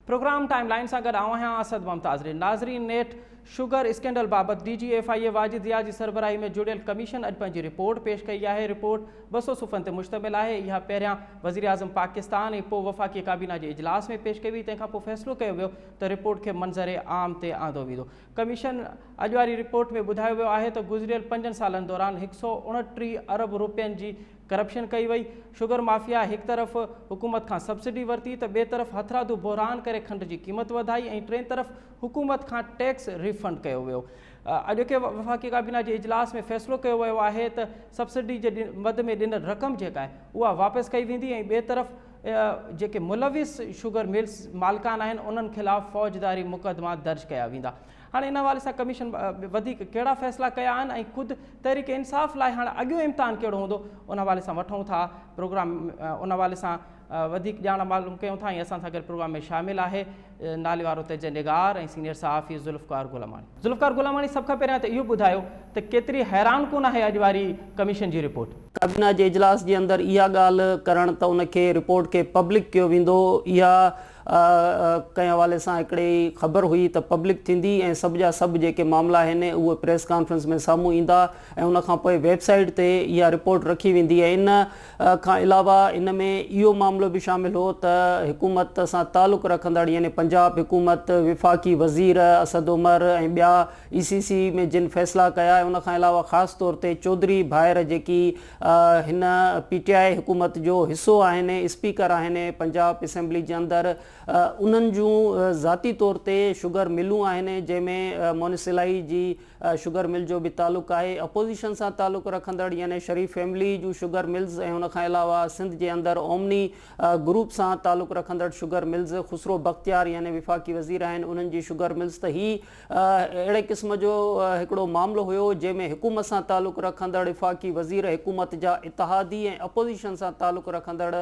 Programme timeline से गॾु आहियां असद मुमताज़। नाज़रीन, नेट शुगर स्कैंडल बाबत DGFIA वाजिद ज़िया जी सरबराही में जुड़ियल कमीशन अॼु पंहिंजी रिपोर्ट पेश कई आहे। रिपोर्ट 200 सुफ़नि ते मुश्तमिल आहे। इहा पहिरियां वज़ीर आज़म पाकिस्तान ऐं पोइ वफ़ाक़ी काबीना जे इजलास में पेश कई हुई। तंहिंखां पोइ फ़ैसिलो कयो वियो त रिपोर्ट खे मंज़र आम ते आंदो वेंदो। कमीशन अॼु वारी रिपोर्ट में ॿुधायो वियो आहे त गुज़िरियल 5 सालनि दौरान 129 अरब रुपयनि जी करप्शन कई वई। शुगर माफ़िया हिकु तरफ़ हुकूमत खां सब्सिडी वरिती त ॿिए तरफ़ हथरादू बहरान करे खंड जी क़ीमत वधाई ऐं टे तरफ़ हुकूमत खां टैक्स रिफंड कयो वियो। अॼोके वफ़ाक़ी काबीना जे इजलास में फ़ैसिलो कयो वियो आहे त सब्सिडी जे मद में ॾिनल रक़म जेका आहे उहा वापसि कई वेंदी ऐं ॿिए तरफ़ जेके मुलविस शुगर मिल्स मालिकान आहिनि उन्हनि ख़िलाफ़ फ़ौजदारी मुक़दमा दर्ज कया वेंदा। हाणे इन हवाले सां कमीशन वधीक कहिड़ा फ़ैसिला कया आहिनि ऐं ख़ुदि तहरीक इंसाफ़ लाइ हाणे अॻियो इम्तिहान कहिड़ो हूंदो उन हवाले सां वठूं था प्रोग्राम। उन हवाले सां वधीक ॼाण मालूम कयूं था ऐं असां सां गॾु प्रोग्राम में शामिल आहे नाले वारो तेज निगार ऐं सीनियर सहाफ़ी ज़ुल्फ़कार गुलामाणी। ज़ुल्फ़कार गुलामाणी, सभ खां पहिरियां त इहो ॿुधायो त केतिरी हैरान कुन आहे अॼु वारी कमीशन जी रिपोर्ट? काबीना जे इजलास जे अंदरि इहा ॻाल्हि करणु त उनखे रिपोर्ट खे पब्लिक कयो वेंदो। इहा कंहिं हवाले सां हिकिड़ी ख़बर हुई त पब्लिक थींदी ऐं सभु जा सभु जेके मामला आहिनि उहे प्रेस कॉन्फ्रेंस में साम्हूं ईंदा ऐं उनखां पोइ वेबसाइट ते इहा रिपोर्ट रखी वेंदी आहे। इन खां अलावा इन में इहो मामिलो बि शामिल हो त हुकूमत सां तालुक़ु रखंदड़ यानी पंजाब हुकूमत, विफ़ाक़ी वज़ीर असद उमर ऐं ॿिया ECC में जिन फ़ैसिला कया, उनखां अलावा ख़ासि तौर ते चौधरी भाइर जेकी हिन PTI हुकूमत जो हिसो आहिनि, स्पीकर आहिनि पंजाब असेंबली जे अंदरि, उन्हनि जूं ज़ाती तौर ते शुगर मिलूं आहिनि जंहिंमें मोनिसिलाई जी शुगर मिल जो बि तालुक़ु आहे। अपोज़िशन सां तालुक़ु रखंदड़ यानी शरीफ़ फैमिली जूं शुगर मिल्स ऐं उनखां अलावा सिंध जे अंदरि ओमनी ग्रुप सां तालुक़ु रखंदड़ शुगर मिल्स, ख़ुसरो बख़्तियार यानी विफ़ाक़ी वज़ीर आहिनि, उन्हनि जी शुगर मिल्स। त ही अहिड़े क़िस्म जो हिकिड़ो मामिलो हुयो जंहिंमें हुकूमत सां तालुक़ु रखंदड़ विफ़ाक़ी वज़ीर, हुकूमत जा इतिहादी ऐं अपोज़िशन सां तालुक़ु रखंदड़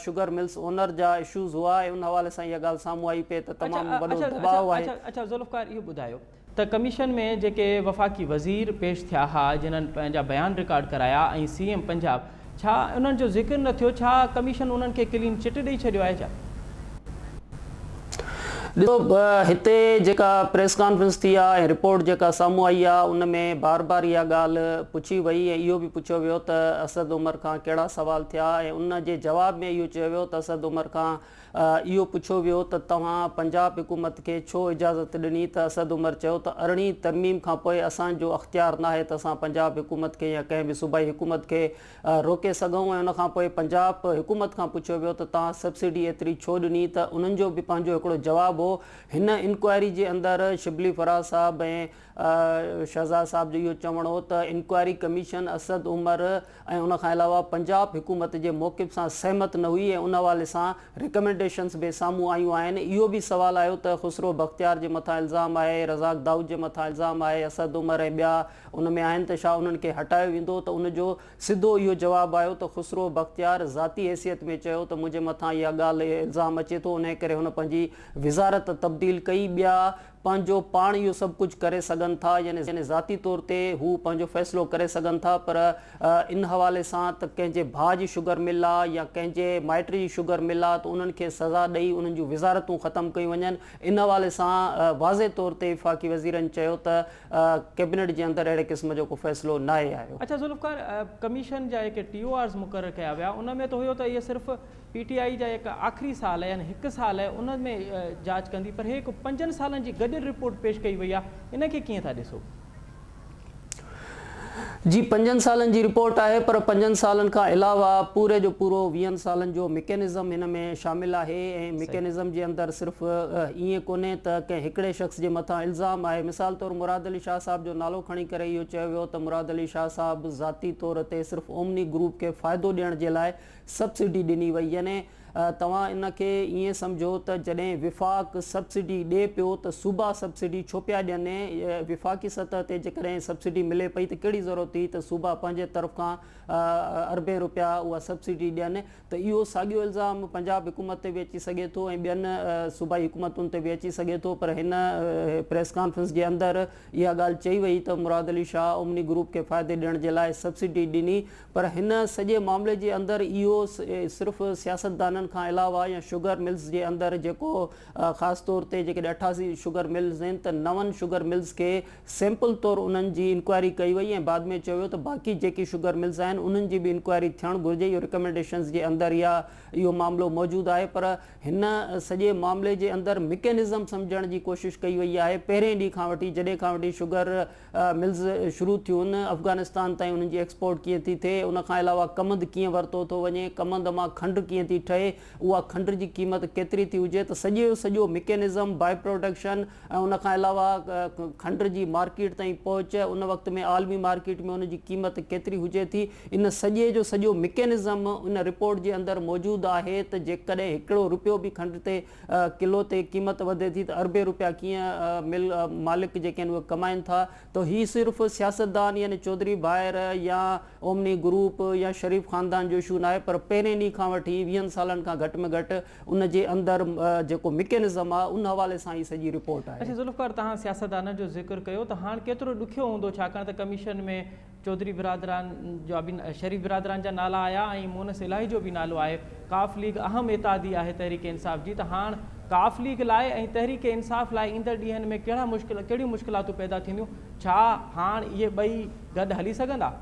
शुगर मिल्स ओनर जा इशूज़ हुआ ऐं उन हवाले सां इहा ॻाल्हि साम्हूं आई पई त तमामु वॾो दबाव आहे। अच्छा ज़ुल्फ़कार, इहो ॿुधायो त कमीशन में जेके वफ़ाक़ी वज़ीर पेश थिया हुआ जिन्हनि पंहिंजा बयान रिकॉर्ड कराया ऐं CM पंजाब, छा उन्हनि जो ज़िक्र न थियो? छा कमीशन उन्हनि खे क्लीन चिट ॾेई छॾियो आहे छा? ॾिसो, हिते जेका प्रेस कॉन्फ्रेंस थी आहे ऐं रिपोर्ट जेका साम्हूं आई आहे उन में बार बार इहा ॻाल्हि पुछी वई ऐं इहो बि पुछियो वियो त असद उमर खां कहिड़ा सवाल थिया ऐं उन जे जवाब में इहो चयो वियो त असद उमर खां इहो पुछियो वियो त तव्हां पंजाब हुकूमत खे छो इजाज़त ॾिनी, त असद उमर चयो त 18वीं तरमीम खां पोइ असांजो अख़्तियार न आहे त असां पंजाब हुकूमत खे या कंहिं बि सूबाई हुकूमत खे रोके सघूं। ऐं उनखां पोइ पंजाब हुकूमत खां पुछियो वियो त तव्हां सब्सिडी एतिरी छो ॾिनी, त उन्हनि जो बि पंहिंजो हिकिड़ो जवाबु हो। हिन इंक्वायरी जे अंदरि शिबली फराज साहब ऐं शहज़ाद साहब जो इहो चवणु हो त इंक्वायरी कमीशन असद उमर ऐं उनखां अलावा पंजाब हुकूमत जे मौक़िफ़ सां सहमत न हुई ऐं उन हवाले सां रिकमेंडेशन्स बि साम्हूं आयूं आहिनि। इहो बि सुवालु आयो त ख़ुसरो बख़्तियार जे मथां इल्ज़ाम आहे, रज़ाक दाऊद जे मथां इल्ज़ाम आहे, असद उमर ऐं ॿिया उन में आहिनि, त छा उन्हनि खे हटायो वेंदो? त उनजो सिधो इहो जवाबु आयो त ख़ुसरो बख़्तियार ज़ाती हैसियत में चयो त मुंहिंजे मथां इहा ॻाल्हि इल्ज़ाम अचे थो, उन करे हुन पंहिंजी विज़ारत तब्दील कई। ॿिया पंहिंजो पाण इहो सभु कुझु करे सघनि था यानी ज़ाती तौर ते हू पंहिंजो फ़ैसिलो करे सघनि था, पर इन हवाले सां त कंहिंजे भाउ जी शुगर मिल आहे या कंहिंजे माइट जी शुगर मिल आहे त उन्हनि खे सज़ा ॾेई उन्हनि जूं विज़ारतूं ख़तमु कयूं वञनि। इन हवाले सां वाज़े तौर ते वफ़ाक़ी वज़ीरनि चयो त कैबिनेट जे अंदरि अहिड़े क़िस्म जो को फ़ैसिलो न आहे आयो। अच्छा ज़ुल्फ़कार, कमीशन जा जेके TORs मुक़ररु कया विया उन में त हुयो त इहे सिर्फ़ु PTI जा जेका आख़िरी साल आहे यानी 1 साल आहे उन में जांच कंदी, पर हिकु 5 सालनि जी गॾियल रिपोर्ट पेश कई वई आहे, इनखे कीअं था ॾिसो? जी, 5 सालनि जी रिपोर्ट आहे, पर 5 सालनि खां अलावा पूरे जो पूरो 20 सालनि जो मैकेनिज़म हिन में शामिल आहे ऐं मैकेनिज़म जे अंदरि सिर्फ़ु ईअं कोन्हे त कंहिं हिकिड़े शख़्स जे मथां इल्ज़ाम आहे। मिसाल तौरु मुराद अली शाह साहब जो नालो खणी करे इहो चयो वियो त मुराद अली शाह साहब ज़ाती तौर ते सिर्फ़ु ओमनी ग्रुप खे फ़ाइदो ॾियण जे लाइ सब्सिडी ॾिनी वई। यानी तव्हां इनखे ईअं सम्झो त जॾहिं विफ़ाक़ सब्सिडी ॾिए पियो त सूबा सब्सिडी छो पिया ॾियनि? विफ़ाक़ी सतह ते जेकॾहिं सब्सिडी मिले पई त कहिड़ी ज़रूरत हुई त सूबा पंहिंजे तरफ़ खां अरबे रुपया उहा सब्सिडी ॾियनि? त इहो साॻियो इल्ज़ाम पंजाब हुकूमत ते बि अची सघे थो ऐं ॿियनि सूबाई हुकूमतुनि ते बि अची सघे थो, पर हिन प्रेस कॉन्फ्रेंस जे अंदरि इहा ॻाल्हि चई वई त मुराद अली शाह ओमनी ग्रुप खे फ़ाइदे ॾियण जे लाइ सब्सिडी ॾिनी, पर हिन सॼे मामले जे अंदरि इहो सिर्फ़ु सियासतदाननि इन्हनि खां अलावा या शुगर मिल्स जे अंदरि जेको ख़ासि तौर ते जेके 88 शुगर मिल्स आहिनि त 9 शुगर मिल्स खे सैंपल तौरु उन्हनि जी इंक्वायरी कई वई ऐं बाद में चयो त बाक़ी जेकी शुगर मिल्स आहिनि उन्हनि जी बि इंक्वायरी थियणु घुरिजे। इहो रिकमेंडेशंस जे अंदरि इहो मामिलो मौजूदु आहे, पर हिन सॼे मामले जे अंदरि मिकेनिज़म सम्झण जी कोशिशि कई वई आहे। पहिरें ॾींहं खां वठी जॾहिं खां वठी शुगर मिल्स शुरू थियूं आहिनि, अफ़गानिस्तान ताईं उन्हनि जी एक्सपोर्ट कीअं थी थिए, उन खां अलावा कमंद कीअं वरितो थो वञे, कमंद मां खंडु कीअं थी ठहे, उहा खंड जी क़ीमत केतिरी थी हुजे, त सॼो मिकेनिज़म बाय प्रोडक्शन ऐं उन खां अलावा खंड जी मार्केट ताईं पहुच, उन वक़्त में आलमी मार्केट में उन जी क़ीमत केतिरी हुजे थी, इन सॼे जो सॼो मिकेनिज़म उन रिपोर्ट जे अंदरि मौजूदु आहे त जेकॾहिं हिकिड़ो रुपयो बि खंड ते किलो ते क़ीमत वधे थी त अरबे रुपया कीअं मालिक जेके आहिनि उहे कमाइनि था। त हीअ सिर्फ़ु सियासतदान यानी चौधरी भायर या ओमनी ग्रुप या शरीफ़ ख़ानदान जो इशू न आहे, पर पहिरें ॾींहं खां वठी 20 सालनि खां घटि में घटि उन जे अंदरि जेको मिकेनिज़म आहे उन हवाले सां ई सॼी रिपोर्ट आहे। अच्छा ज़ुल्फ़िकार, तव्हां सियासतदान जो ज़िक्र कयो त हाणे केतिरो ॾुखियो हूंदो, छाकाणि त कमीशन में चौधरी बिरादरान जा बि शरीफ़ बिरादरान जा नाला आया ऐं मोनस इलाही जो बि नालो आहे। काफ लीग अहम इतादी आहे तहरीक इंसाफ़ जी, त हाणे काफ लीग लाइ ऐं तहरीक इंसाफ़ लाइ ईंदड़ ॾींहंनि में कहिड़ियूं मुश्किलातूं पैदा थींदियूं? छा हाणे इहे ॿई गॾु हली सघंदा?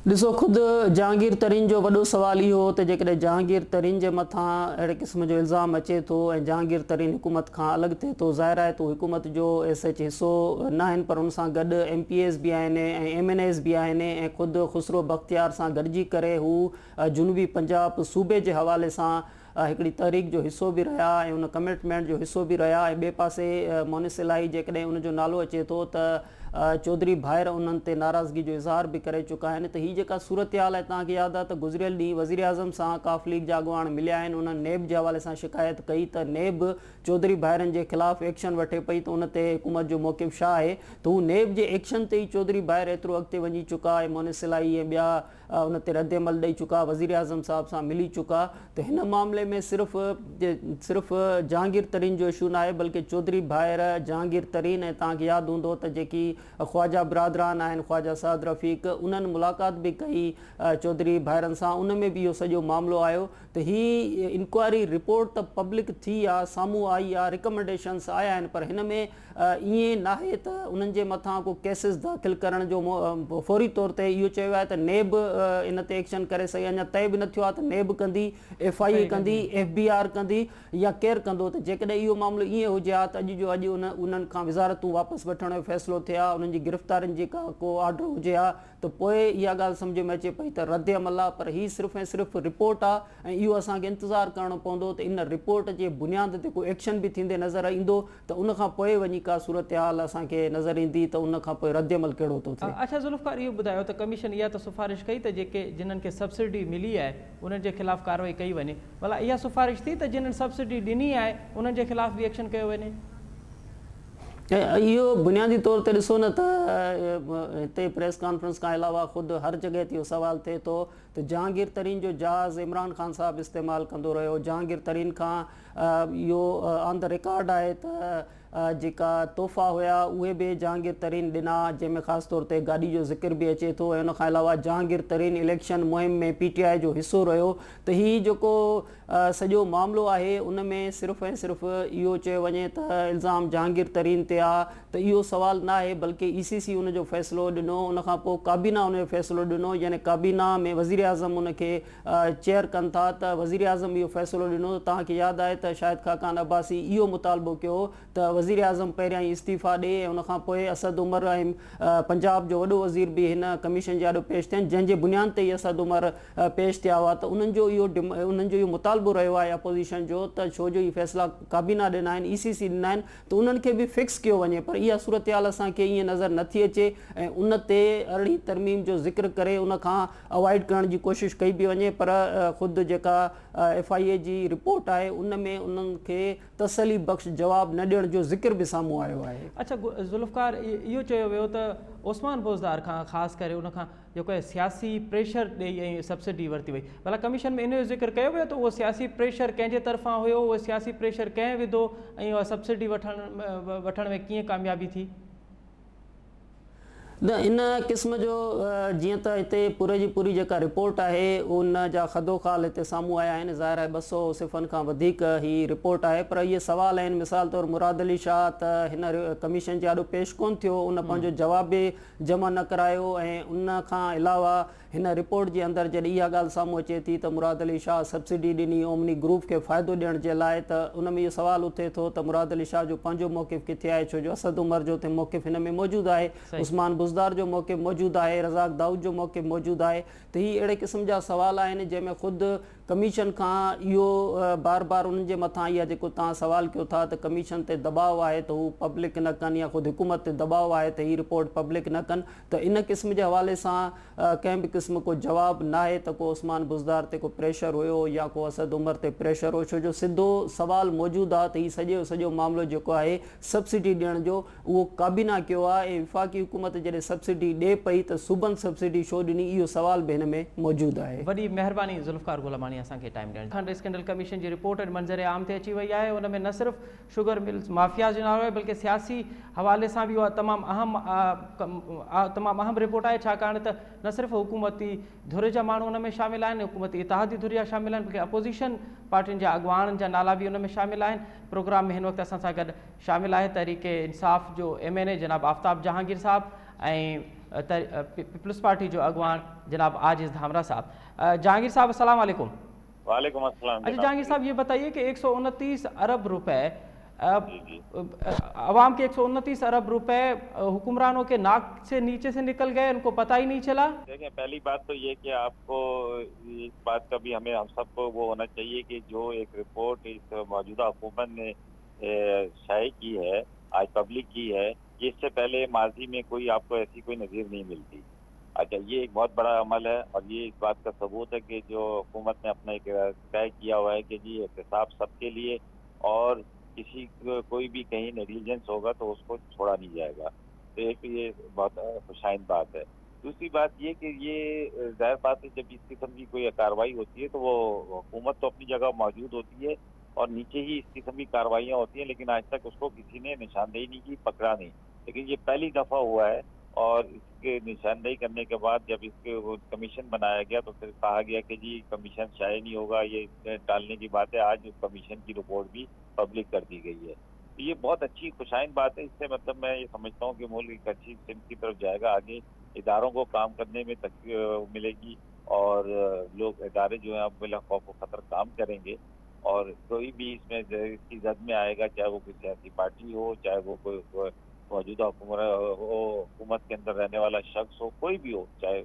ॾिसो, ख़ुदि जहांगीर तरीन जो वॾो सुवाल इहो हो त जेकॾहिं जहांगीर तरीन जे मथां अहिड़े क़िस्म जो इल्ज़ाम अचे थो ऐं जहांगीर तरीन हुकूमत खां अलॻि थिए थो, ज़ाहिर आहे त हुकूमत जो SH हिसो न आहिनि, पर उन सां गॾु MPAs बि आहिनि ऐं MNAs बि आहिनि ऐं ख़ुदि ख़ुसरो बख़्तियार सां गॾिजी करे हू जुनूबी पंजाब सूबे जे हवाले सां हिकिड़ी तहरीक जो हिसो बि रहिया ऐं उन कमिटमेंट जो हिसो बि रहिया। ऐं ॿिए पासे मोनिस इलाही जेकॾहिं उनजो नालो अचे थो त चौधरी भायर उन्हनि ते नाराज़गी जो इज़हार बि करे चुका आहिनि। त हीअ जेका सूरत हाल आहे, तव्हांखे यादि आहे त गुज़िरियल ॾींहुं वज़ीर आज़म सां काफ लीग जा अॻुवान मिलिया आहिनि, उन्हनि नेब जे हवाले सां शिकायत कई त नेब चौधरी भाइरनि जे ख़िलाफ़ु एक्शन वठे पई, त उन ते हुकूमत जो मौक़िफ़ छा आहे। त हू नेब जे एक्शन ते ई चौधरी भायर एतिरो अॻिते वञी चुका ऐं मोनिस इलाही ऐं ॿिया उन ते रद्द अमल ॾेई चुका, वज़ीर आज़म साहब सां मिली चुका। त हिन मामले में सिर्फ़ु जहांगीर तरीन जो इशू न आहे, बल्कि चौधरी भायर, जहांगीर तरीन ऐं तव्हांखे यादि हूंदो त जेकी ख्वाजा बिरादरान आहिनि, ख्वाजा साद रफ़ीक, उन्हनि मुलाक़ात बि कई चौधरी भाइरनि सां, उन में बि इहो सॼो मामिलो आयो। त हीअ इंक्वायरी रिपोर्ट त पब्लिक थी आहे, साम्हूं आई आहे, रिकमेंडेशन्स आया आहिनि, पर हिन में ईअं नाहे त उन्हनि जे मथां को केसिस दाख़िल करण जो फौरी तौर ते इहो चयो आहे त नेब इन ते एक्शन करे सघे। अञा तय बि न थियो आहे त नेब कंदी, FIA कंदी, FBR कंदी या केरु कंदो। त जेकॾहिं इहो मामिलो ईअं हुजे हा त अॼु उन्हनि खां विज़ारतूं वापसि वठण जो फ़ैसिलो थिए हा, उन्हनि जी गिरफ़्तारियुनि जी को ऑर्डर हुजे हा, त पोइ इहा ॻाल्हि सम्झ में अचे पई त रद्द अमल आहे। पर हीअ सिर्फ़ु ऐं सिर्फ़ु रिपोर्ट आहे ऐं इहो असांखे इंतज़ारु करणो पवंदो त इन रिपोर्ट जे बुनियाद ते को एक्शन बि थींदे नज़र ईंदो, त उन खां पोइ वञी का सूरत हाल असांखे नज़र ईंदी त उन खां पोइ रद्द अमल कहिड़ो थो थिए। अच्छा ज़ुल्फ़िकार, इहो ॿुधायो त कमीशन इहा त सिफ़ारिश कई त जिन्हनि खे सब्सिडी मिली आहे उन्हनि जे ख़िलाफ़ु कार्रवाई कई वञे, भला इहा सिफ़ारिश थी त जिन्हनि सब्सिडी ॾिनी आहे उन्हनि जे ख़िलाफ़ु बि एक्शन कयो वञे? इहो बुनियादी तौर ते ॾिसो न त हिते प्रेस कॉन्फ्रेंस खां अलावा ख़ुदि हर जॻह ते इहो सुवालु थिए थो त जहांगीर तरीन जो जहाज़ इमरान ख़ान साहिबु इस्तेमालु कंदो रहियो। जहांगीर तरीन खां इहो ऑन द रिकॉर्ड आहे त जेका तोहफ़ा हुया उहे बि जहांगीर तरीन ॾिना, जंहिंमें ख़ासि तौर ते गाॾी जो ज़िक्र बि अचे थो ऐं उनखां अलावा जहांगीर तरीन इलेक्शन मुहिम में PTI जो हिसो रहियो। त हीअ जेको सॼो मामिलो आहे उन में सिर्फ़ु ऐं सिर्फ़ु इहो चयो वञे त इल्ज़ाम जहांगीर तरीन ते आहे, त इहो सुवालु न आहे, बल्कि ECC उनजो फ़ैसिलो ॾिनो, उनखां पोइ काबीना उनजो फ़ैसिलो ॾिनो, यानी काबीना में वज़ीर आज़म उनखे चेयर कनि था, त वज़ीर आज़म इहो फ़ैसिलो ॾिनो। तव्हांखे यादि आहे त शाहिद खाकान अब्बासी इहो मुतालबो कयो त वज़ीर आज़म पहिरियां ई इस्तीफ़ा ॾे ऐं उनखां पोइ असद उमर ऐं पंजाब जो वॾो वज़ीर बि हिन कमीशन जे आॾो पेश थियनि, जंहिंजे बुनियाद ते ई असद उमर पेश थिया हुआ। त उन्हनि जो इहो मुतालबो रहियो आहे अपोज़िशन जो त छो जो इहे फ़ैसिला काबीना ॾिना आहिनि, ECC ॾिना आहिनि, त उन्हनि खे बि फिक्स कयो वञे। पर इहा सूरत हाल असांखे ईअं नज़र नथी अचे ऐं उन ते अरिड़हीं तरमीम जो ज़िक्र करे उनखां अवॉइड करण जी कोशिशि कई पई वञे। पर ख़ुदि जेका FIA जी रिपोर्ट आहे उन में उन्हनि खे तसली बख़्श जवाबु न ॾियण जो ज़िक्र बि साम्हूं आयो आहे। अच्छा ज़ुल्फ़िकार, इहो चयो वियो त ओस्मान बोज़दार खां ख़ासि करे उनखां जेको आहे सियासी प्रेशर ॾेई ऐं सब्सिडी वरिती वई, भला कमीशन में इन जो ज़िक्र कयो वियो त उहो सियासी प्रेशर कंहिंजे तरफ़ां हुयो, उहो सियासी प्रेशर कंहिं विधो ऐं उहा सब्सिडी वठण में कीअं कामयाबी थी? इन क़िस्म जो जीअं त हिते पूरे जी पूरी जेका रिपोर्ट आहे उन जा खदोखाल हिते साम्हूं आया आहिनि। ज़ाहिर आहे 200 सिफ़नि खां वधीक ही रिपोर्ट आहे, पर इहे सवाल आहिनि। मिसाल तौरु मुराद अली शाह त हिन कमीशन जे आॾो पेश कोन थियो, उन पंहिंजो जवाब बि जमा न करायो, ऐं उन खां अलावा हिन रिपोर्ट जे अंदरि जॾहिं इहा ॻाल्हि साम्हूं अचे थी त मुराद अली शाह सब्सिडी ॾिनी ओमनी ग्रुप खे फ़ाइदो ॾियण जे लाइ, त उन में इहो सुवाल उथे थो त मुराद अली शाह जो पंहिंजो मौक़िफ़ किथे आहे, छो जो असद उमर जो त मौक़िफ़ हिन में मौजूदु आहे, उस्मान बुज़दार जो मौक़िफ़ मौजूदु आहे, रज़ाक दाऊद जो मौक़िफ़ मौजूदु आहे। त हीअ अहिड़े क़िस्म जा सवाल आहिनि जंहिंमें ख़ुदि कमीशन खां इहो बार बार उन्हनि जे मथां इहा जेको तव्हां सवाल कयो था त कमीशन ते दबाव आहे त हू पब्लिक न कनि, या ख़ुदि हुकूमत ते दबाव आहे त हीअ रिपोर्ट पब्लिक न कनि, त इन क़िस्म जे हवाले सां कंहिं बि क़िस्म को जवाबु न आहे त को उस्मान बुज़दार ते को प्रेशर हुयो या को असद उमर ते प्रेशर हो, छो जो सिधो सवाल मौजूदु आहे त हीउ सॼो मामिलो जेको आहे सब्सिडी ॾियण जो उहो काबीना कयो आहे, ऐं विफ़ाक़ी हुकूमत जॾहिं सब्सिडी ॾिए पई त सूबनि सब्सिडी छो ॾिनी, इहो सवाल बि हिन में मौजूदु आहे। वॾी महिरबानी ज़ुल्फ़कार गुलामानी असांखे टाइम ॾियण। खंड स्कैंडल कमीशन जी रिपोर्ट मंज़र आम ते अची वई आहे। उन में न सिर्फ़ शुगर मिल्स माफ़िया जो नालो आहे, बल्कि सियासी हवाले सां बि उहा तमामु अहम रिपोर्ट आहे, छाकाणि त न सिर्फ़ हुकूमती धुर जा माण्हू उन में शामिल आहिनि, हुकूमती इतिहादी धुर जा शामिल आहिनि, बल्कि अपोज़िशन पार्टियुनि जा अॻवाननि जा नाला बि उन में शामिल आहिनि। प्रोग्राम में हिन वक़्तु असां सां गॾु शामिल आहे तहरीक इंसाफ़ जो MNA जनाब आफ्ताब जहांगीर साहब ऐं पीपल्स पार्टी जो अॻवान जनाब आजिज़ धामरा साहब। जहांगीर साहब अस्सलाम वालेकुम। वालेकुम अस्सलाम। अच्छा जहांगीर साहब, ये बताइए कि 129 अरब रुपए अवाम के 129 अरब रुपए हुक्मरानों के नाक से नीचे से निकल गए, उनको पता ही नहीं चला। देखिए, पहली बात तो ये कि आपको इस बात का भी हम सबको वो होना चाहिए कि जो एक रिपोर्ट इस मौजूदा हुकूमत ने शाये की है, आज पब्लिक की है, इससे पहले माजी में कोई आपको ऐसी कोई नज़ीर नहीं मिलती। अच्छा, ये एक बहुत बड़ा अमल है और ये इस बात का सबूत है कि जो हुकूमत ने अपना एक तय किया हुआ है कि जी एहतसाब सबके लिए, और किसी कोई भी कहीं नेग्लिजेंस होगा तो उसको छोड़ा नहीं जाएगा। तो एक ये बहुत खुशाइन बात है। दूसरी बात ये कि ये ज़ाहिर बात है, जब इस किस्म की कोई कार्रवाई होती है तो वो हुकूमत तो अपनी जगह मौजूद होती है और नीचे ही इस किस्म की कार्रवाइयाँ होती हैं, लेकिन आज तक उसको किसी ने निशानदेही नहीं की, पकड़ा नहीं। लेकिन ये पहली दफ़ा हुआ है और इसके निशानदेही करने के बाद जब इसके वो कमीशन बनाया गया तो फिर कहा गया कि जी कमीशन शाये नहीं होगा, ये टालने की बात है। आज उस कमीशन की रिपोर्ट भी पब्लिक कर दी गई है। तो ये बहुत अच्छी खुशाइन बात है। इससे मतलब मैं ये समझता हूँ कि मुल्क एक अच्छी सिमत की तरफ जाएगा। आगे इदारों को काम करने में मिलेगी और लोग इदारे जो हैं अब बिला खौफ खतर काम करेंगे, और कोई भी इसमें इसकी जद में आएगा, चाहे वो कोई सियासी पार्टी हो, चाहे वो कोई मौजूदा हुकूमत के अंदर रहने वाला शख्स हो, कोई भी हो, चाहे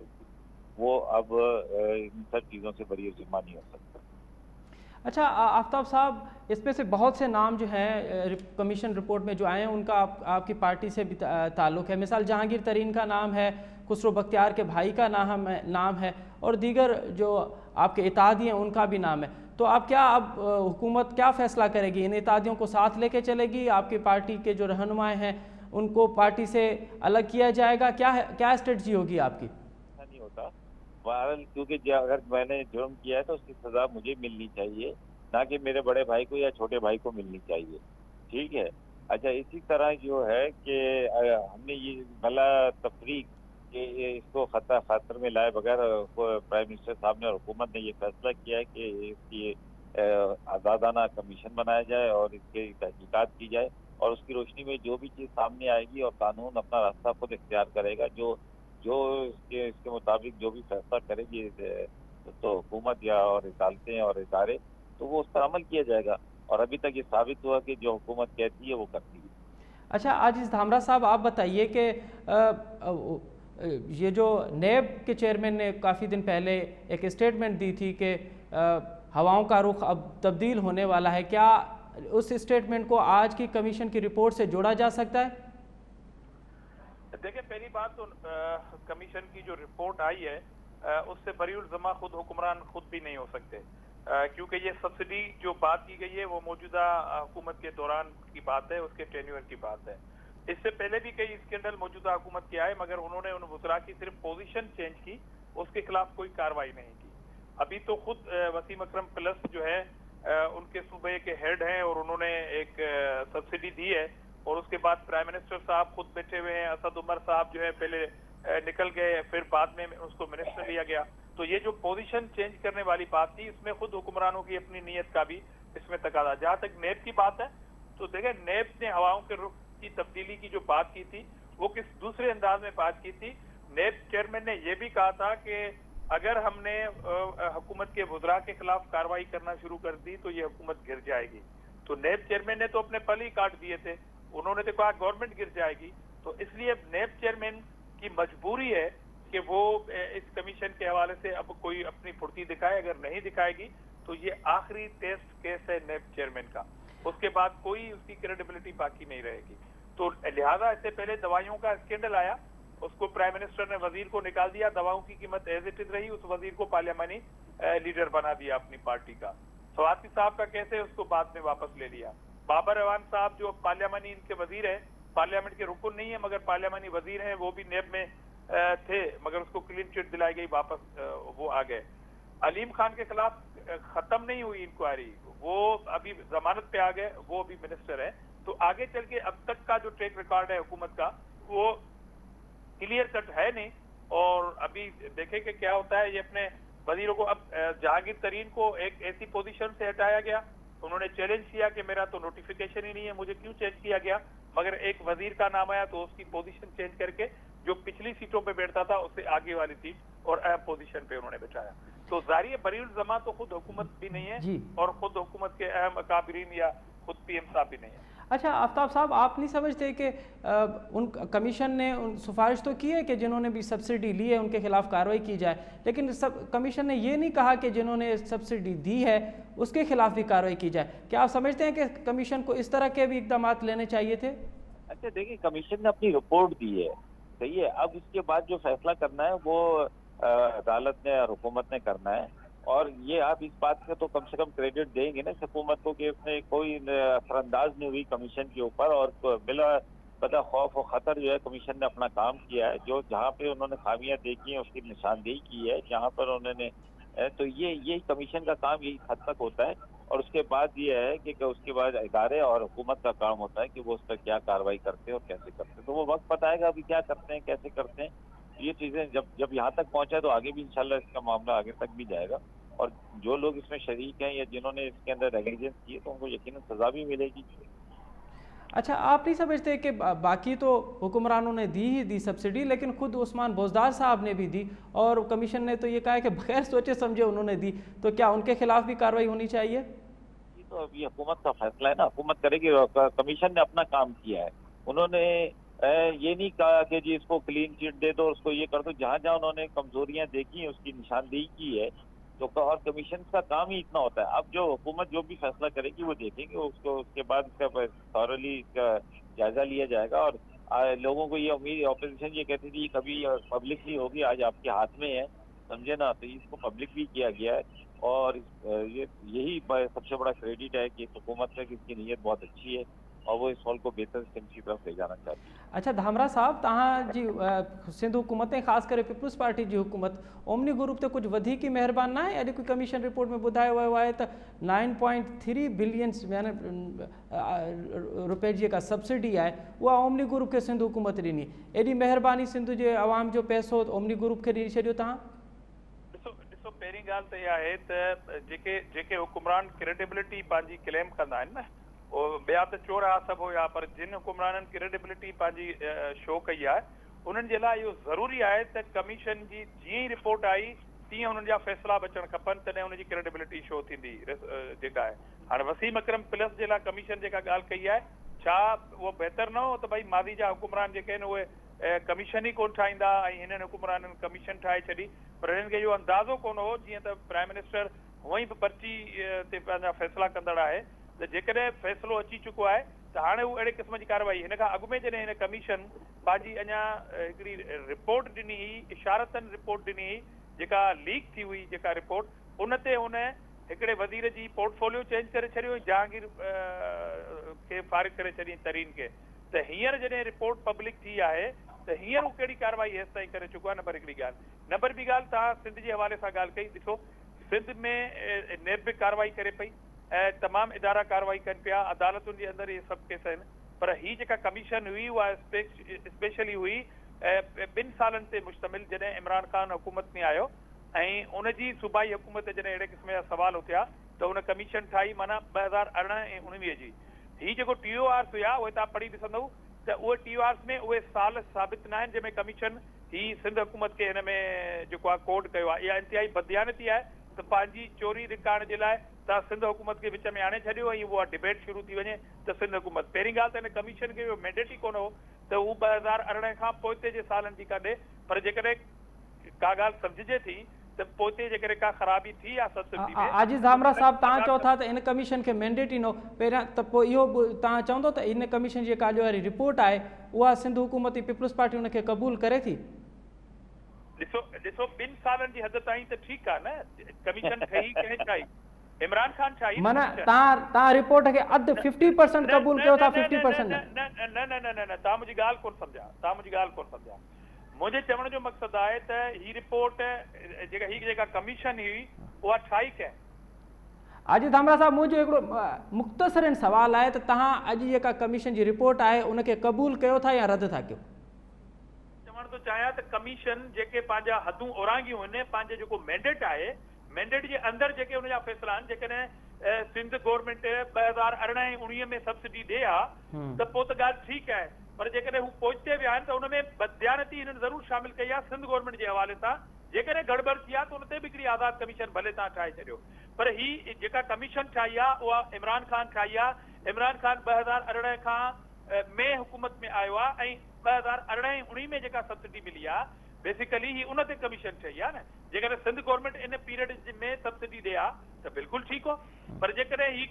वो अब इन सब चीज़ों से बरी जिम्मा नहीं हो सकता। अच्छा आफ्ताब साहब, इसमें से बहुत से नाम जो हैं कमीशन रिपोर्ट में जो आए हैं उनका आपकी पार्टी से भी ताल्लुक़ है। मिसाल जहांगीर तरीन का नाम है, खुसरो बख्तियार के भाई का नाम है और दीगर जो आपके इत्तेहादी हैं उनका भी नाम है। तो आप क्या अब हुकूमत क्या फ़ैसला करेगी? इन इत्तेहादियों को साथ लेके चलेगी? आपकी पार्टी के जो रहनुमाएँ हैं उनको पार्टी से अलग किया जाएगा? क्या स्ट्रेटजी होगी आपकी? नहीं होता बहरहाल, क्योंकि अगर मैंने जुर्म किया है तो उसकी सज़ा मुझे मिलनी चाहिए, ना कि मेरे बड़े भाई को या छोटे भाई को मिलनी चाहिए। ठीक है। अच्छा, इसी तरह जो है कि हमने ये भला तफरीक कि इसको खतर में लाए बगैर प्राइम मिनिस्टर साहब ने और हुकूमत ने ये फैसला किया है कि इसकी आज़ादाना कमीशन बनाया जाए और इसकी तहकीकात की जाए, और उसकी रोशनी में जो भी चीज़ सामने आएगी और कानून अपना रास्ता खुद इख्तियार करेगा, जो इसके मुताबिक जो भी फैसला करेगी तो हुकूमत या और अदालतें और इदारे, तो वो उस पर अमल किया जाएगा। और अभी तक ये साबित हुआ कि जो हुकूमत कहती है वो करती है। अच्छा आजिज़ धामरा साहब, आप बताइए कि ये जो नेब के चेयरमैन ने काफ़ी दिन पहले एक स्टेटमेंट दी थी कि हवाओं का रुख अब तब्दील होने वाला है, क्या उस स्टेटमेंट को आज की कमीशन की रिपोर्ट से जोड़ा जा सकता है? देखिए, पहली बात तो कमीशन की जो रिपोर्ट आई है उससे बरीउल ज़मा खुद हुक्मरान खुद भी नहीं हो सकते, क्योंकि ये सब्सिडी जो बात की गई है वो मौजूदा हुकूमत के दौरान की बात है, उसके टेन्योर की बात है। इससे पहले भी कई स्कैंडल मौजूदा हुकूमत के आए, मगर उन्होंने उन वज़रा की सिर्फ पोजीशन चेंज की, उसके खिलाफ कोई कार्रवाई नहीं की। अभी तो खुद वसीम अकरम प्लस जो है उनके सूबे के हेड हैं और उन्होंने एक सब्सिडी दी है, और उसके बाद प्राइम मिनिस्टर साहब खुद बैठे हुए हैं, असद उमर साहब जो है पहले निकल गए, फिर बाद में उसको मिनिस्टर लिया गया। तो ये जो पोजीशन चेंज करने वाली बात थी, इसमें खुद हुक्मरानों की अपनी नीयत का भी इसमें तकाजा। जहां तक नेब की बात है, तो देखें, नेब ने हवाओं के रुख की तब्दीली की जो बात की थी वो किस दूसरे अंदाज में बात की थी। नेब चेयरमैन ने यह भी कहा था कि अगर हमने हुकूमत के वुज़रा के खिलाफ कार्रवाई करना शुरू कर दी तो ये हुकूमत गिर जाएगी। तो नेब चेयरमैन ने तो अपने पल ही काट दिए थे, उन्होंने तो कहा गवर्नमेंट गिर जाएगी। तो इसलिए नेब चेयरमैन की मजबूरी है कि वो इस कमीशन के हवाले से अब कोई अपनी फुर्ती दिखाए। अगर नहीं दिखाएगी तो ये आखिरी टेस्ट केस है नेब चेयरमैन का, उसके बाद कोई उसकी क्रेडिबिलिटी बाकी नहीं रहेगी। तो लिहाजा इससे पहले दवाइयों का स्कैंडल आया, उसको प्राइम मिनिस्टर ने वजीर को निकाल दिया, दवाओं की कीमत एज इट इज रही, उस वजीर को पार्लियामानी लीडर बना दिया अपनी पार्टी का। स्वाति साहब का कैसे उसको बाद में वापस ले लिया। बाबर अवान साहब जो पार्लियामानी इनके वजीर है, पार्लियामेंट के रुकन नहीं है मगर पार्लियामानी वजीर हैं, वो भी नेब में थे मगर उसको क्लीन चिट दिलाई गई, वापस वो आ गए। अलीम खान के खिलाफ खत्म नहीं हुई इंक्वायरी, वो अभी जमानत पे आ गए, वो अभी मिनिस्टर है। तो आगे चल के अब तक का जो ट्रैक रिकॉर्ड है हुकूमत का वो क्लियर कट है नहीं, और अभी देखें कि क्या होता है। ये अपने वजीरों को, अब जहांगीर तरीन को एक ऐसी पोजीशन से हटाया गया, उन्होंने चैलेंज किया कि मेरा तो नोटिफिकेशन ही नहीं है, मुझे क्यों चेंज किया गया, मगर एक वजीर का नाम आया तो उसकी पोजीशन चेंज करके जो पिछली सीटों पे बैठता था उससे आगे वाली सीट और अहम पोजीशन पे उन्होंने बैठाया। तो जाहिर है बरीउल जमा तो खुद हुकूमत भी नहीं है और खुद हुकूमत के अहम अकाबरीन या खुद पीएम साहब भी नहीं है। अच्छा आफ्ताब साहब, आप नहीं समझते कि उन कमीशन ने उन सिफारिश तो की है कि जिन्होंने भी सब्सिडी ली है उनके खिलाफ कार्रवाई की जाए, लेकिन सब कमीशन ने ये नहीं कहा कि जिन्होंने सब्सिडी दी है उसके खिलाफ भी कार्रवाई की जाए। क्या आप समझते हैं कि कमीशन को इस तरह के भी इकदाम लेने चाहिए थे? अच्छा देखिए, कमीशन ने अपनी रिपोर्ट दी है, सही है। अब उसके बाद जो फैसला करना है वो अदालत ने और हुकूमत ने करना है। और ये आप इस बात का तो कम से कम क्रेडिट देंगे ना इस हुकूमत को कि उसने कोई असरअंदाज नहीं हुई कमीशन के ऊपर, और बिला बदा खौफ और खतर जो है कमीशन ने अपना काम किया है। जो जहाँ पे उन्होंने खामियां देखी हैं उसकी निशानदेही की है, जहाँ पर उन्होंने तो ये कमीशन का काम यही हद तक होता है। और उसके बाद ये है कि उसके बाद इदारे और हुकूमत का काम होता है कि वो उस पर क्या कार्रवाई करते हैं और कैसे करते हैं। तो वो वक्त बताएगा अभी क्या करते हैं, कैसे करते हैं। ये चीजें जब यहाँ तक पहुंचा तो आगे भी इंशाल्लाह इसका मामला आगे तक भी जाएगा, और जो लोग इसमें शरीक हैं या जिन्होंने इसके अंदर नेग्लिजेंस किए तो उनको यकीनन सजा भी मिलेगी। अच्छा, आप नहीं समझते कि बाकी तो हुक्मरानों ने दी ही दी सब्सिडी, लेकिन खुद उस्मान बोजदार साहब ने भी दी और कमीशन ने तो ये कहा है कि बगैर सोचे समझे उन्होंने दी, तो क्या उनके खिलाफ भी कार्रवाई होनी चाहिए? ये तो अभी हुकूमत का फैसला है ना, हुकूमत करेगी। कमीशन ने अपना काम किया है, उन्होंने ये नहीं कहा कि जी इसको क्लीन चिट दे दो, उसको ये कर दो। जहाँ जहाँ उन्होंने कमजोरियां देखी हैं उसकी निशानदेही की है। तो और कमीशन का काम ही इतना होता है। अब जो हुकूमत जो भी फैसला करेगी वो देखेंगे उसको, उसके बाद इसका थॉरली इसका जायजा लिया जाएगा। और लोगों को ये उम्मीद, ऑपोजिशन ये कहती थी कभी पब्लिकली होगी, आज आपके हाथ में है, समझे ना। तो इसको पब्लिक भी किया गया है, और यही सबसे बड़ा क्रेडिट है कि हुकूमत का कि इसकी नीयत बहुत अच्छी है और वो इस हॉल को बेहतर की तरफ ले जाना चाहती है। अच्छा धामरा साहब, तहाँ जी सिंध हुकूमतें ख़ास करे पीपल्स पार्टी जी हुकूमत ओमनी ग्रुप ते कुछ वधीक ही मेहरबान ना है। अॼु कोई कमीशन रिपोर्ट में ॿुधायो वियो आहे त 9.3 बिलियन रुपए जी जेका सब्सिडी आहे उहा ओमनी ग्रुप खे सिंध हुकूमत ॾिनी। एॾी महिरबानी सिंध जे आवाम जो पैसो ओमनी ग्रुप खे ॾेई छॾियो तव्हां? ॾिसो पहिरीं ॻाल्हि त इहा आहे त जेके हुकुमरान क्रेडिबिलिटी पंहिंजी क्लेम कंदा आहिनि न, ॿिया त चोर हा सभु हुया, पर जिन हुकुमराननि क्रेडिबिलिटी पंहिंजी शो कई आहे उन्हनि जे लाइ इहो ज़रूरी आहे त कमीशन जी जीअं ई रिपोर्ट आई तीअं उन्हनि जा फ़ैसिला बि अचणु खपनि, तॾहिं उनजी क्रेडिबिलिटी शो थींदी जेका आहे। हाणे वसीम अकरम प्लस जे लाइ कमीशन जेका ॻाल्हि कई आहे, छा उहो बहितर न हो त भई मादी जा हुकुमरान जेके आहिनि उहे कमीशन ई कोन ठाहींदा ऐं हिननि हुकुमराननि कमीशन ठाहे छॾी, पर हिननि खे इहो अंदाज़ो कोन हो। जीअं त प्राइम मिनिस्टर हूअं ई बि पर्ची ते पंहिंजा फ़ैसिला कंदड़ आहे, त जेकॾहिं फ़ैसिलो अची चुको आहे त हाणे हू अहिड़े क़िस्म जी कार्रवाई। हिन खां अॻु में जॾहिं हिन कमीशन पंहिंजी अञा हिकिड़ी रिपोर्ट ॾिनी हुई, इशारतन रिपोर्ट ॾिनी हुई जेका लीक थी हुई, जेका रिपोर्ट उन ते हुन हिकिड़े वज़ीर जी पोर्टफोलियो चेंज करे छॾियो, जहांगीर खे फारिग करे छॾी तरीन खे। त हींअर जॾहिं रिपोर्ट पब्लिक थी आहे त हींअर हू कहिड़ी कार्रवाई हेसि ताईं करे चुको आहे। नंबर हिकिड़ी ॻाल्हि। नंबर ॿी ॻाल्हि, तव्हां सिंध जे हवाले सां ॻाल्हि कई, ॾिसो सिंध में नेब बि कार्रवाई करे पई ऐं तमामु इदारा कार्रवाई कनि पिया, अदालतुनि जे अंदरि इहे सभु केस आहिनि, पर हीअ जेका कमीशन हुई उहा स्पेशली हुई ॿिनि सालनि ते मुश्तमिल जॾहिं इमरान ख़ान हुकूमत में आयो ऐं उनजी सूबाई हुकूमत जॾहिं अहिड़े क़िस्म जा सवाल उथिया त उन कमीशन ठाही माना 2018 ऐं 19 जी। ही जेको TORs हुया उहे तव्हां पढ़ी ॾिसंदव त उहे TORs में उहे साल साबित न आहिनि जंहिंमें कमीशन ही सिंध हुकूमत खे हिन में जेको आहे कोड कयो आहे। इहा इंतिहाई बदयानती आहे त पंहिंजी चोरी रिकाइण जे लाइ तव्हां सिंध हुकूमत खे विच में आणे छॾियो ऐं उहा डिबेट शुरू थी वञे त सिंध हुकूमत पहिरीं ॻाल्हि त हिन कमीशन खे इहो मैंडेट ई कोन हो त हू 2018 खां पोइते जे सालनि जी काॾे, पर जेकॾहिं का ॻाल्हि सम्झिजे थी त पोइते जेकॾहिं का ख़राबी थी आहे सब्सिडी में। आजिज़ धामरा साहब तव्हां चओ था त इन कमीशन खे मैंडेट ई न हो, पहिरियां त पोइ इहो तव्हां चवंदो त इन कमीशन जी जेका अॼु वारी रिपोर्ट आहे उहा सिंध हुकूमत पीपल्स पार्टी उनखे क़बूल करे थी? ॾिसो 2 सालनि जी हद ताईं त ठीकु आहे न, कमीशन ठही कंहिं ठाही, इमरान ख़ान ठाही। माना तव्हां रिपोर्ट खे अधु 50% क़बूल कयो था, 50% न। तव्हां मुंहिंजी ॻाल्हि कोन सम्झा। मुंहिंजे चवण जो मक़सदु आहे त ही रिपोर्ट जेका कमीशन हुई उहा ठाही कंहिं? आजिज़ धामरा साहब मुंहिंजो हिकिड़ो मुख़्तसरन सवाल आहे त तव्हां अॼु जेका कमीशन जी रिपोर्ट आहे उनखे क़बूल कयो था या रद्द था कयो? चवण थो चाहियां त कमीशन जेके पंहिंजा हदूं ओरांगियूं आहिनि, पंहिंजो जेको मैंडेट आहे, मैंडेट जे अंदरि जेके हुनजा फ़ैसिला आहिनि, जेकॾहिं सिंध गवर्नमेंट 2018 ऐं 19 में सब्सिडी ॾे हा त पोइ त ॻाल्हि ठीकु आहे, पर जेकॾहिं हू पोइते विया आहिनि त हुनमें बदयानती हिननि ज़रूरु शामिल कई आहे सिंध गवर्नमेंट जे हवाले सां। जेकॾहिं गड़बड़ थी आहे त हुन ते बि हिकिड़ी आज़ाद कमीशन भले तव्हां ठाहे छॾियो, पर ही जेका कमीशन ठाही आहे उहा इमरान ख़ान ठाही आहे। इमरान ख़ान 2018 खां में हुकूमत में आयो आहे ऐं 2018 ऐं 19 में जेका सब्सिडी मिली आहे बेसिकली ही उन ते कमीशन ठही आहे न। जेकॾहिं सिंध गवर्नमेंट इन पीरियड में सब्सिडी ॾे हा त बिल्कुलु ठीकु हो, पर जेकॾहिं ही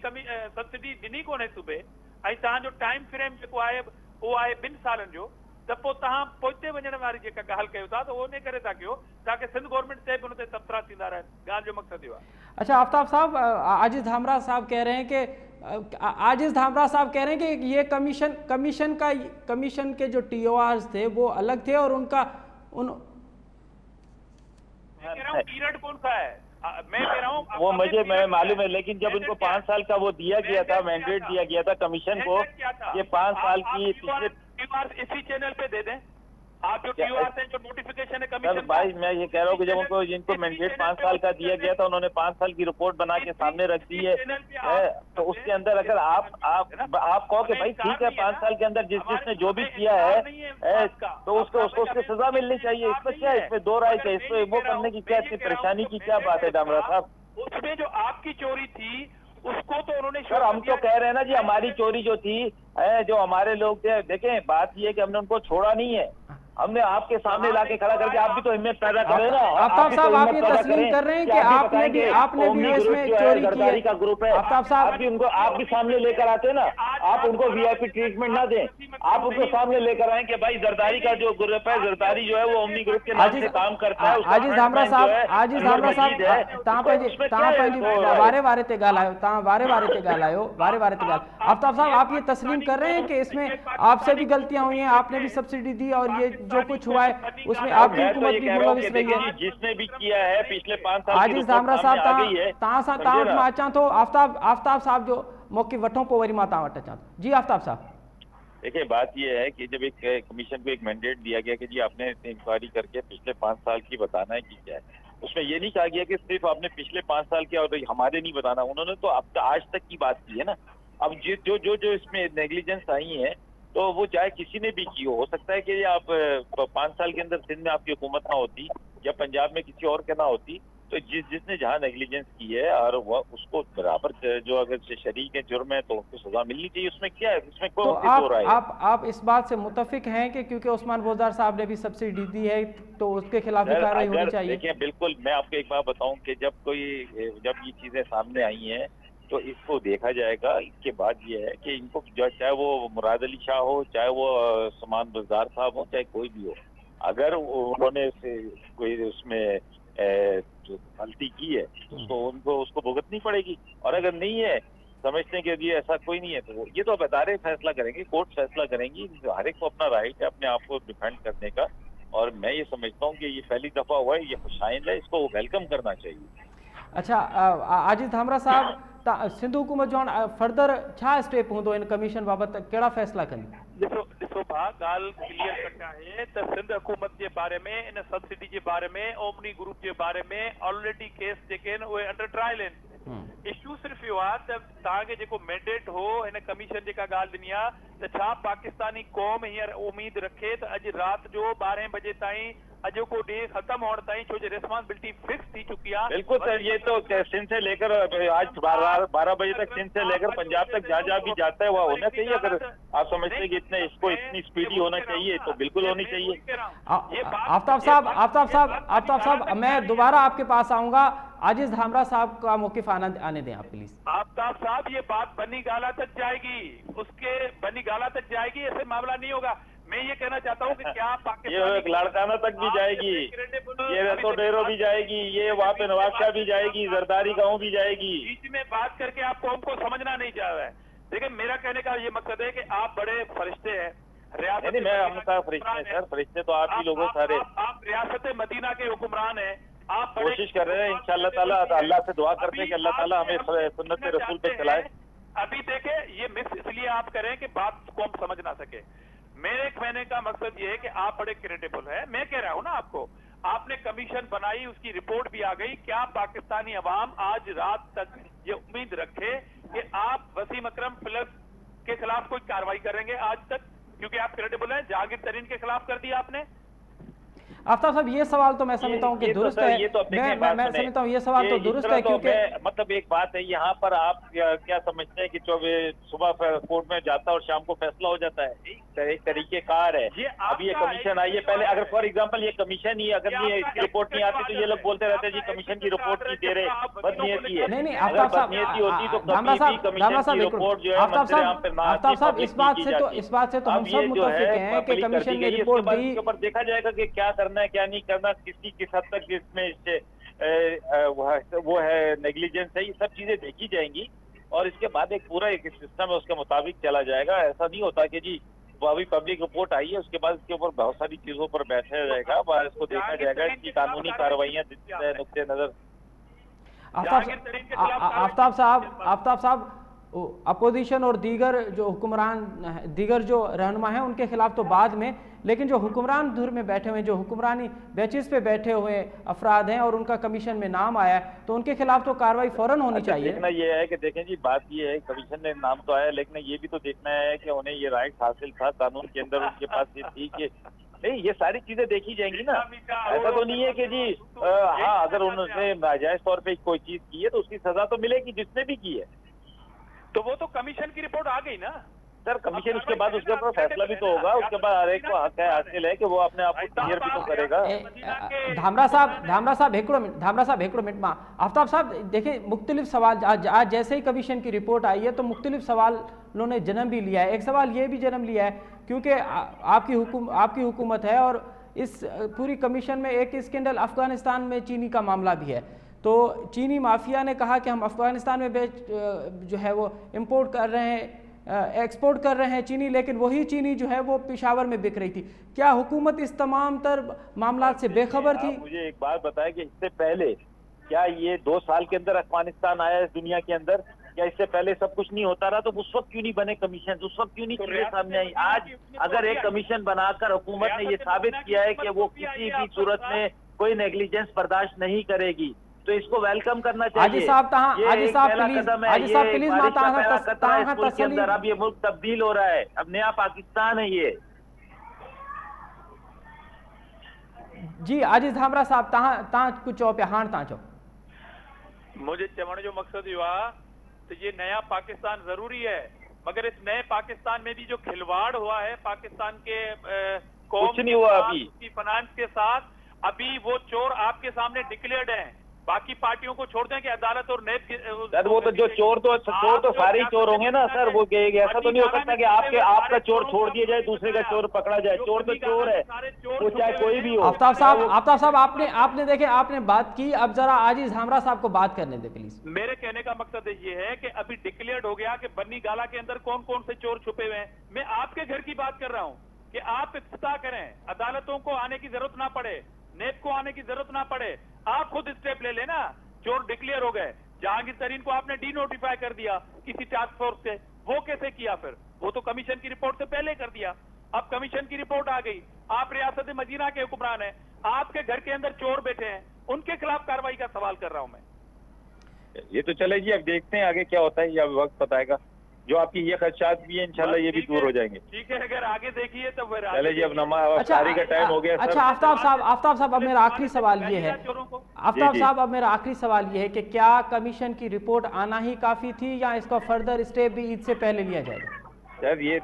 सब्सिडी ॾिनी कोन्हे सूबे ऐं तव्हांजो टाइम फ्रेम जेको आहे उहो आहे 2 सालनि जो, त पोइ तव्हां पोइते वञण वारी जेका ॻाल्हि कयो था त उहो इन करे था कयो ताकि सिंध गवर्नमेंट ते बि उन ते तबसरा थींदा रहनि। ॻाल्हि जो मक़सदु इहो आहे। अच्छा आफ्ताब साहब, आजिज़ धामरा साहब कह रहे हैं कि ये कमीशन के जो TORs थे वो अलग थे और उनका पीरियड कौन सा है मैं कह रहा हूँ वो मुझे मालूम है, लेकिन जब उनको 5 साल का वो दिया गया था, मैंडेट दिया गया था कमीशन को, ये 5 साल की पिछले इसी चैनल पे दे दें आप जो TORs हैं, जो नोटिफिकेशन है कमीशन। भाई मैं ये कह रहा हूँ कि जब उनको जिनको मैंडेट 5 साल का दिया गया था उन्होंने 5 साल की रिपोर्ट बना के सामने रख दी है, तो उसके अंदर अगर आप कहो कि भाई ठीक है 5 साल के अंदर जिसने जो भी किया है तो उसको उसकी सजा मिलनी चाहिए, इसमें क्या, इसमें दो राय क्या, इसमें वो करने की क्या इतनी परेशानी की क्या बात है डामरा साहब? उसमें जो आपकी चोरी थी उसको तो उन्होंने सर हम तो कह रहे हैं ना जी, हमारी चोरी जो थी जो हमारे लोग थे, देखें बात ये है कि हमने उनको छोड़ा नहीं है, हमने आपके सामने लाके खड़ा करके, आप भी तो हिम्मत पैदा करें ना। आफ्ताब साहब आप ये तस्लीम कर रहे हैं कि आपने भी इसमें चोरी की है? का ग्रुप है, आफ्ताब साहब आप भी सामने लेकर आते ना, आप उनको VIP ट्रीटमेंट ना दें, आप उनको सामने लेकर आए कि भाई जरदारी का जो ग्रुप है, जरदारी जो है वो ओमनी ग्रुप के नाम से काम करता है। आजिज़ धामरा साहब तव्हां पंहिंजी वारे ते ॻाल्हायो। आफ्ताब साहब आप ये तस्लीम कर रहे हैं कि इसमें आपसे भी गलतियां हुई हैं, आपने भी सब्सिडी दी और ये जो कुछ हुआ है उसमें आपकी हुकूमत भी मुलविस रही है? जिसने भी किया है पिछले 5 साल आजिज़ धामरा साहब तव्हां मां अचां थो आफ्ताब साहब जो मौक़िफ़ वठो, पोइ वरी मां तव्हां वटि अचां थो। जी आफ्ताब साहब। देखिए बात यह है कि जब एक कमीशन को एक मैंडेट दिया गया कि जी आपने इंक्वायरी करके पिछले 5 साल की बताना है कि क्या है, उसमें ये नहीं कहा गया कि सिर्फ आपने पिछले 5 साल के और हमारे नहीं बताना, उन्होंने तो अब आज तक की बात की है ना। अब जो इसमें नेग्लिजेंस आई है तो वो चाहे किसी ने भी की हो सकता है कि आप 5 साल के अंदर सिंध में आपकी हुकूमत ना होती या पंजाब में किसी और के ना होती, तो जिसने जहाँ नेग्लिजेंस की है और वह उसको बराबर जो अगर शरीक है जुर्म है तो उनको सजा मिलनी चाहिए, उसमें क्या है, उसमें कोई दो राय है? आप इस बात से मुत्तफिक हैं कि क्योंकि उस्मान बोजदार साहब ने भी सब्सिडी दी है तो उसके खिलाफ भी कार्रवाई होनी चाहिए? देखिए बिल्कुल, मैं आपको एक बात बताऊं कि जब ये चीजें सामने आई हैं तो इसको देखा जाएगा। इसके बाद ये है कि इनको चाहे वो मुराद अली शाह हो, चाहे वो उस्मान बोजदार साहब हो, चाहे कोई भी हो, अगर उन्होंने कोई उसमें गलती की है तो उनको उसको भुगतनी पड़ेगी, और अगर नहीं है, समझते हैं कि ये ऐसा कोई नहीं है, तो ये तो अब अदारे फैसला करेंगे, कोर्ट फैसला करेंगी। हर एक को अपना राइट है अपने आप को डिफेंड करने का, और मैं ये समझता हूँ कि ये पहली दफा हुआ है, ये खुशाइंद है, इसको वेलकम करना चाहिए। अच्छा आजिज़ धामरा साहब, सिंध हुकूमत जो फर्दर छा स्टेप हूंदो इन कमीशन बाबति कहिड़ा फ़ैसिला कंदी? ॾिसो भाउ, ॻाल्हि क्लियर कट आहे त सिंध हुकूमत जे बारे में, इन सब्सिडी जे बारे में, ओमनी ग्रुप जे बारे में ऑलरेडी केस जेके आहिनि उहे अंडर ट्रायल आहिनि। इशू सिर्फ़ इहो आहे त तव्हांखे जेको मैंडेट हो हिन कमीशन जेका ॻाल्हि ॾिनी आहे त छा पाकिस्तानी क़ौम हींअर उम्मीद रखे त अॼु राति जो 12 बजे ताईं अॼु को डे खत्म होने ताईं, छो जो रिस्पॉन्सिबिलिटी फिक्स थी चुकी है। बिल्कुल सर, ये तो सिंध से लेकर आज 12 बजे तक सिंध से लेकर पंजाब तक जहाँ जहाँ भी जाता है वह होना चाहिए। अगर आप समझते हैं कि इतनी स्पीडी होना चाहिए तो बिल्कुल होनी चाहिए। आफ्ताब साहब मैं दोबारा आपके पास आऊंगा। आजिज धामरा साहब का मौकिफ आने दें आप प्लीज। आफ्ताब साहब, ये बात बनी गाला तक जाएगी, उसके बनी गाला तक जाएगी, ऐसे मामला नहीं होगा। मैं ये कहना चाहता हूँ कि क्या ये लाड़काना तक भी जाएगी, ये रसो डेरो भी जाएगी, ये वहाँ पे नवाबशाह भी जाएगी, जरदारी गांव भी जाएगी। बीच में बात करके आपको हमको समझना नहीं चाह रहा है। देखिए, मेरा कहने का ये मकसद है कि आप बड़े फरिश्ते हैं, रियासत नहीं, मैं हमका फरिश्ते सर, फरिश्ते तो आप ही लोगों सारे। आप रियासत मदीना के हुक्मरान हैं। आप कोशिश कर रहे हैं इंशाअल्लाह ताला, अल्लाह से दुआ करते हैं कि अल्लाह ताला हमें सुन्नत रसूल पे चलाए। अभी देखे, ये मिस इसलिए आप करें कि बात को हम समझ ना सके। मेरे कहने का मकसद ये है कि आप बड़े क्रेडिबल है। मैं कह रहा हूं ना आपको, आपने कमीशन बनाई, उसकी रिपोर्ट भी आ गई। क्या पाकिस्तानी अवाम आज रात तक ये उम्मीद रखे कि आप वसीम अकरम फिलप के खिलाफ कोई कार्रवाई करेंगे आज तक? क्योंकि आप क्रेडिबल हैं। जहांगीर तरीन के खिलाफ कर दिया आपने। आफ्ताब साहब, ये सवाल तो मैं समझता हूँ कि दुरुस्त है। मैं समझता हूँ ये सवाल तो दुरुस्त है, क्योंकि मतलब एक बात है, यहाँ पर आप क्या समझते हैं कि सुबह कोर्ट में जाता है और शाम को फैसला हो जाता है? एक तरीके कार है। अभी ये कमीशन आई है, पहले अगर फॉर एग्जांपल ये कमीशन ही अगर ये इसकी रिपोर्ट नहीं आती तो ये लोग बोलते रहते जी कमीशन की रिपोर्ट नहीं दे रहे, बदनीयती है। नहीं, आफ्ताब साहब, बदनीयती होती तो कभी कमीशन की रिपोर्ट जो है आफ्ताब साहब, इस बात से तो हम सब मुत्तफिक हैं कि कमीशन ने रिपोर्ट दी। इसके ऊपर देखा जाएगा कि क्या करना है क्या नहीं करना, किस हद तक इसमें वो है नेग्लिजेंस है, ये सब चीजें देखी जाएंगी और इसके बाद एक पूरा एक सिस्टम है उसके मुताबिक चला जाएगा। ऐसा नहीं होता कि जी वो अभी पब्लिक रिपोर्ट आई है उसके बाद इसके ऊपर बहुत सारी चीजों पर बैठा जाएगा और इसको देखा जाएगा इसकी कानूनी कार्रवाइयां नुक्ते नजर। आफ्ताब साहब, अपोजिशन और दीगर जो हुक्मरान, दीगर जो रहनुमा हैं उनके खिलाफ तो बाद में, लेकिन जो हुक्मरान धुर में बैठे हुए, जो हुक्मरानी बेंचेस पे बैठे हुए अफराद हैं और उनका कमीशन में नाम आया है, तो उनके खिलाफ तो कार्रवाई फौरन होनी चाहिए। देखना ये है कि देखें जी, बात ये है कमीशन ने नाम तो आया, लेकिन ये भी तो देखना है कि उन्हें ये राइट हासिल था कानून के अंदर, उनके पास ये थी कि नहीं, ये सारी चीजें देखी जाएंगी ना। ऐसा तो नहीं है कि जी हाँ अगर उन्होंने नाजायज तौर पर कोई चीज की है तो उसकी सजा तो मिलेगी जिसने भी की है। तो वो तो कमीशन की रिपोर्ट आ गई ना सर, कमीशन उसके बाद उसके ऊपर फैसला भी तो होगा, उसके बाद हर एक को हक है हासिल है कि वो अपने आप को क्लियर भी तो करेगा। धामरा साहब हिकिड़ो मिनट मां। आफ्ताब साहब, देखिए मुख्तलिफ सवाल आज जैसे ही कमीशन की रिपोर्ट आई है तो मुख्तलिफ सवालों ने जन्म भी लिया है। एक सवाल ये भी जन्म लिया है क्योंकि आपकी हुकूमत है और इस पूरी कमीशन में एक स्कैंडल अफगानिस्तान में चीनी का मामला भी है। तो चीनी माफिया ने कहा कि हम अफगानिस्तान में जो है वो इम्पोर्ट कर रहे हैं, एक्सपोर्ट कर रहे हैं चीनी, लेकिन वही चीनी जो है वो पेशावर में बिक रही थी। क्या हुकूमत इस तमाम तर मामला से बेखबर थी? मुझे एक बात बताएं कि इससे पहले क्या ये 2 साल के अंदर अफगानिस्तान आया इस दुनिया के अंदर? क्या इससे पहले सब कुछ नहीं होता रहा? तो उस वक्त क्यों नहीं बने कमीशन, उस वक्त क्यों नहीं चीजें सामने आई? आज अगर एक कमीशन बनाकर हुकूमत ने ये साबित किया है कि वो किसी भी सूरत में कोई नेग्लिजेंस बर्दाश्त नहीं करेगी तो इसको वेलकम करना चाहिए। आजी साहब प्लीज अंदर अब ये मुल्क तब्दील हो रहा है, अब नया पाकिस्तान है ये। जी आजिज धामरा साहब, तव्हां कुछ चओ पिया, हाणे तव्हां चओ। मुझे चवण जो मकसद यो आहे तो ये नया पाकिस्तान जरूरी है, मगर इस नए पाकिस्तान में भी जो खिलवाड़ हुआ है पाकिस्तान के कुछ नहीं हुआ अभी फाइनेंस के साथ, अभी वो चोर आपके सामने डिक्लेयर्ड हैं। बाकी पार्टियों को छोड़ दें कि अदालत और नेब सर वो तो जो चोर तो सारे ही चोर होंगे ना सर। वो ऐसा तो नहीं हो सकता कि आपका चोर छोड़ दिया जाए, दूसरे का चोर पकड़ा जाए। चोर तो चोर है, वो चाहे कोई भी हो। आफ्ताब साहब आपने देखे, आपने बात की, अब जरा आजिज धामरा साहब को बात करने दे प्लीज। मेरे कहने का मकसद ये है कि अभी डिक्लेयर्ड हो गया कि बन्नी गाला के अंदर कौन कौन से चोर छुपे हुए हैं। मैं आपके घर की बात कर रहा हूँ कि आप इफ्तिताह करें, अदालतों को आने की जरूरत ना पड़े, नेब को आने की जरूरत ना पड़े, आप खुद स्टेप ले लेना। चोर डिक्लेयर हो गए, जहांगीर तरीन को आपने डी नोटिफाई कर दिया किसी टास्क फोर्स से, वो कैसे किया? फिर वो तो कमीशन की रिपोर्ट से पहले कर दिया। अब कमीशन की रिपोर्ट आ गई, आप रियासत मदीना के हुक्मरान हैं, आपके घर के अंदर चोर बैठे हैं, उनके खिलाफ कार्रवाई का सवाल कर रहा हूं मैं। ये तो चले जी, अब देखते हैं आगे क्या होता है, ये अब वक्त बताएगा। जो आपकी ये खदशात भी है इंशाल्लाह ये भी दूर हो जाएंगे। ठीक है, अगर आगे देखिए तो फिर चले जी, अब अफ्तारी का टाइम हो गया। अच्छा आफ्ताब साहब अब मेरा आखिरी सवाल ये है, आफ्ताब साहब अब मेरा आखिरी सवाल ये है कि क्या कमीशन की रिपोर्ट आना ही काफी थी या इसका फर्दर स्टेप भी ईद से पहले लिया जाएगा? सर ये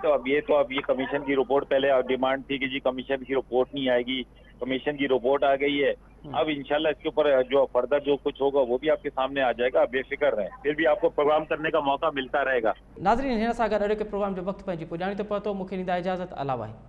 कमीशन की रिपोर्ट पहले डिमांड थी कि जी कमीशन की रिपोर्ट नहीं आएगी, कमीशन की रिपोर्ट आ गई है। अब इंशाल्लाह इसके ऊपर जो फर्दर जो कुछ होगा वो भी आपके सामने आ जाएगा, आप बेफिक्र रहें, फिर भी आपको प्रोग्राम करने का मौका मिलता रहेगा। नाज़रीन हिन सां गॾु अहिड़े के प्रोग्राम जो वक़्तु पंहिंजी पुॼाणी थो पहुतो, मूंखे ॾींदा इजाज़त, अला वाहे।